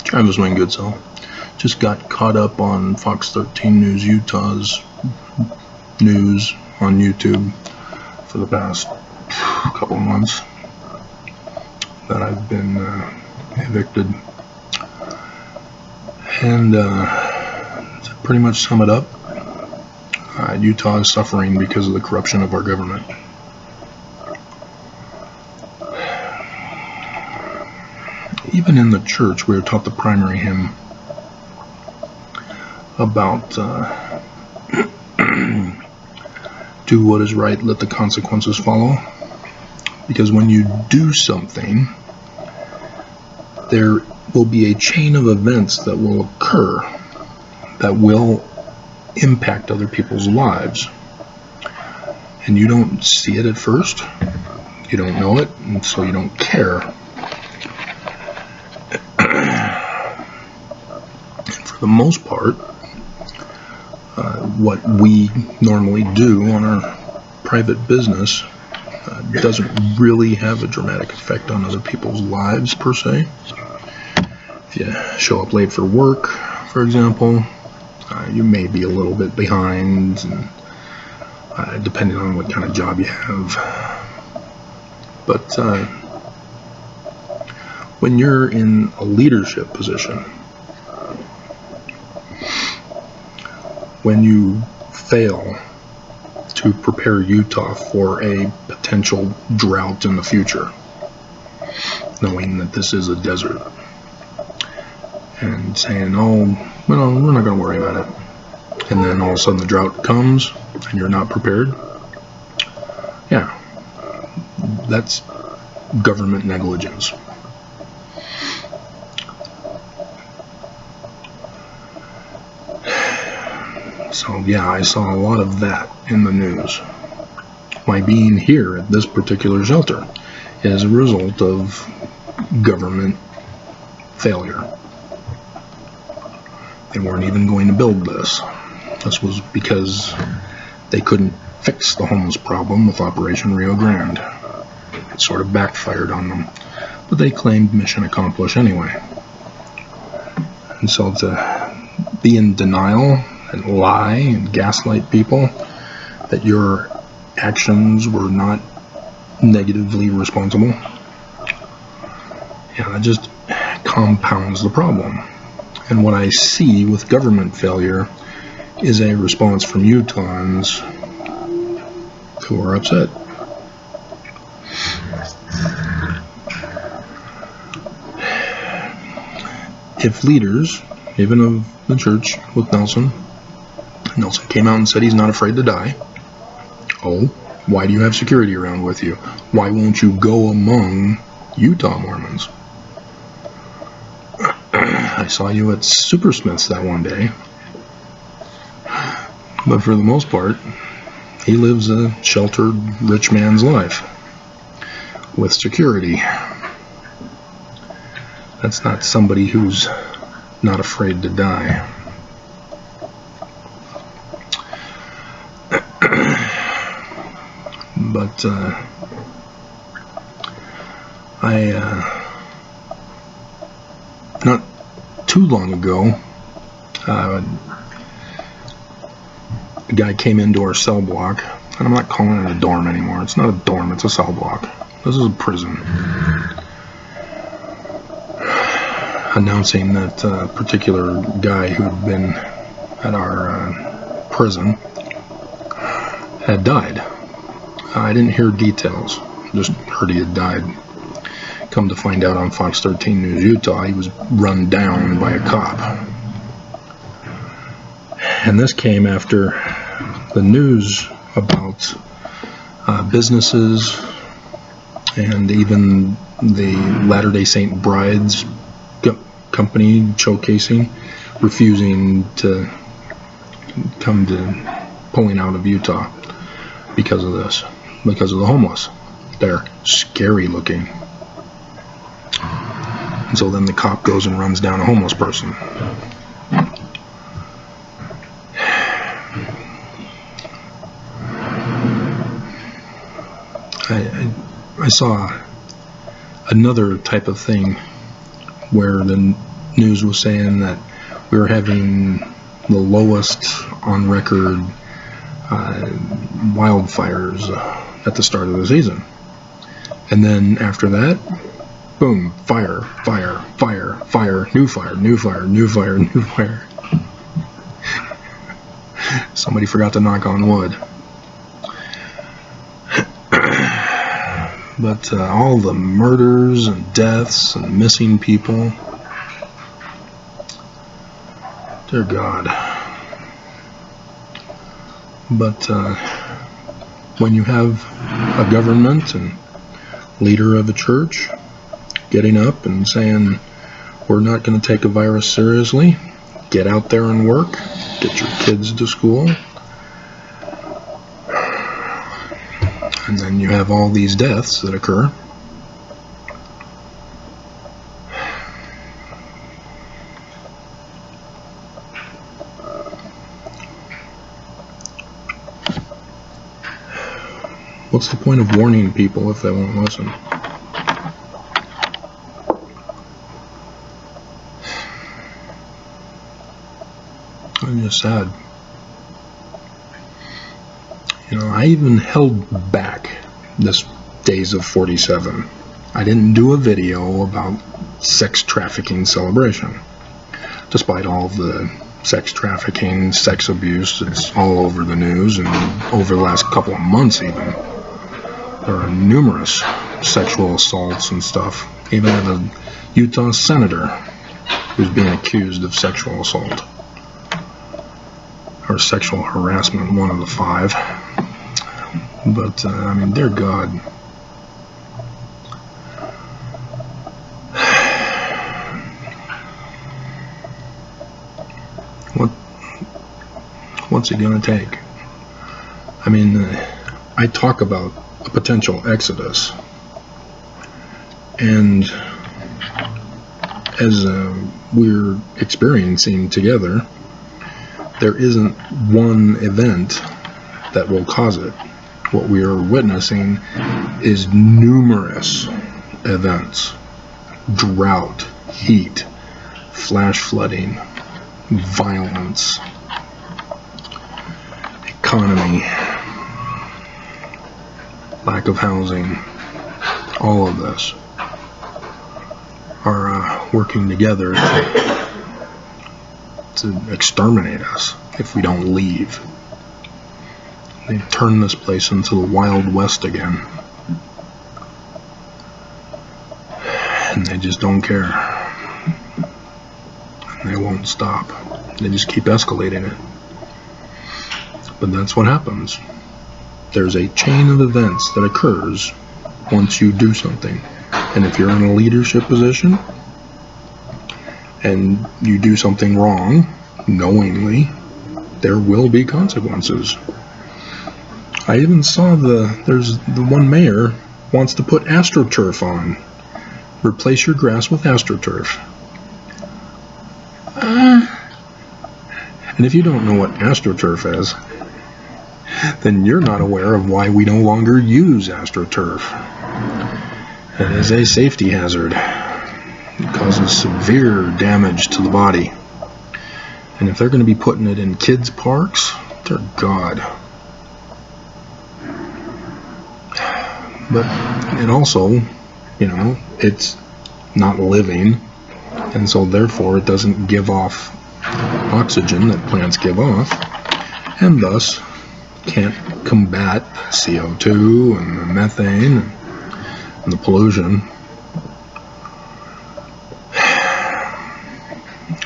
Travis Wayne Goodsell. Just got caught up on Fox 13 News Utah's news on YouTube for the past couple of months that I've been evicted. And to pretty much sum it up, Utah is suffering because of the corruption of our government. Even in the church, we were taught the primary hymn about do what is right, let the consequences follow. Because when you do something, there will be a chain of events that will occur that will impact other people's lives. And you don't see it at first, you don't know it, and so you don't care. And for the most part, what we normally do on our private business doesn't really have a dramatic effect on other people's lives per se. If you show up late for work, for example, you may be a little bit behind, and depending on what kind of job you have. But when you're in a leadership position, when you fail to prepare Utah for a potential drought in the future, knowing that this is a desert, and saying, oh, well, we're not going to worry about it, and then all of a sudden the drought comes and you're not prepared, yeah, that's government negligence. So yeah, I saw a lot of that in the news. My being here at this particular shelter is a result of government failure. They weren't even going to build this. This was because they couldn't fix the homeless problem with Operation Rio Grande. It sort of backfired on them, but they claimed mission accomplished anyway. And so to be in denial and lie and gaslight people that your actions were not negatively responsible, yeah, that just compounds the problem. And what I see with government failure is a response from Utahns who are upset. If leaders, even of the church with Nelson came out and said he's not afraid to die, oh, why do you have security around with you? Why won't you go among Utah Mormons? I saw you at Supersmith's that one day. But for the most part, he lives a sheltered rich man's life with security. That's not somebody who's not afraid to die. But not too long ago, a guy came into our cell block, and I'm not calling it a dorm anymore. It's not a dorm, it's a cell block. This is a prison. Announcing that a particular guy who'd been at our prison had died. I didn't hear details, just heard he had died. Come to find out on Fox 13 News Utah, he was run down by a cop. And this came after the news about businesses and even the Latter-day Saint Brides company showcasing, refusing to come to pulling out of Utah because of this, because of the homeless. They're scary looking. And so then the cop goes and runs down a homeless person. I saw another type of thing where the news was saying that we were having the lowest on record wildfires at the start of the season. And then after that, boom, fire, fire, fire, fire, new fire, new fire, new fire, new fire. Somebody forgot to knock on wood. But all the murders and deaths and missing people, dear God. But when you have a government and leader of a church getting up and saying, we're not going to take a virus seriously, get out there and work, get your kids to school, and then you have all these deaths that occur. What's the point of warning people if they won't listen? I'm just sad. You know, I even held back this Days of 47. I didn't do a video about sex trafficking celebration. Despite all the sex trafficking, sex abuse that's all over the news, and over the last couple of months even. There are numerous sexual assaults and stuff. Even a Utah senator who's being accused of sexual assault. Or sexual harassment, one of the 5. But, I mean, dear God. What's it going to take? I mean, I talk about a potential exodus. And as we're experiencing together, there isn't one event that will cause it. What we are witnessing is numerous events. Drought, heat, flash flooding, violence, economy, lack of housing, all of this are working together to exterminate us if we don't leave. They've turned this place into the Wild West again. And they just don't care. And they won't stop. They just keep escalating it. But that's what happens. There's a chain of events that occurs once you do something. And if you're in a leadership position and you do something wrong, knowingly, there will be consequences. I even saw there's the one mayor wants to put AstroTurf on. Replace your grass with AstroTurf. And if you don't know what AstroTurf is, then you're not aware of why we no longer use AstroTurf. It is a safety hazard. It causes severe damage to the body. And if they're going to be putting it in kids' parks, dear God. But it also, you know, it's not living, and so therefore it doesn't give off oxygen that plants give off, and thus can't combat CO2 and the methane and the pollution.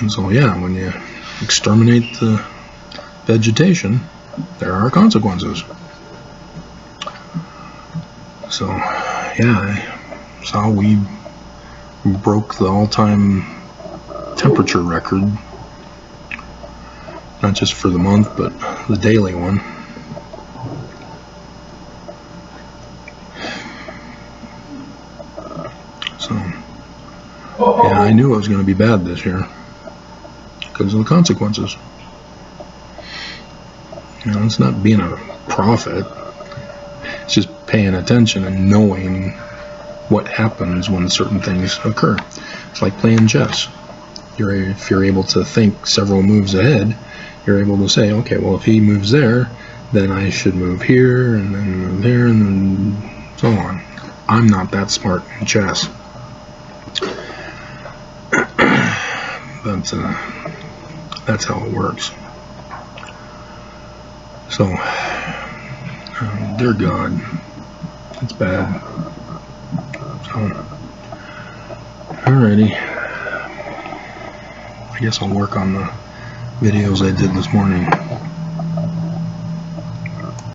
And so, yeah, when you exterminate the vegetation, there are consequences. So, yeah, I saw we broke the all-time temperature record, not just for the month, but the daily one. So, yeah, I knew it was going to be bad this year because of the consequences. You know, it's not being a prophet. It's just paying attention and knowing what happens when certain things occur. It's like playing chess. if you're able to think several moves ahead, you're able to say, okay, well, if he moves there, then I should move here, and then move there, and then so on. I'm not that smart in chess. But that's how it works. So, dear God, it's bad. So, alrighty. I guess I'll work on the videos I did this morning.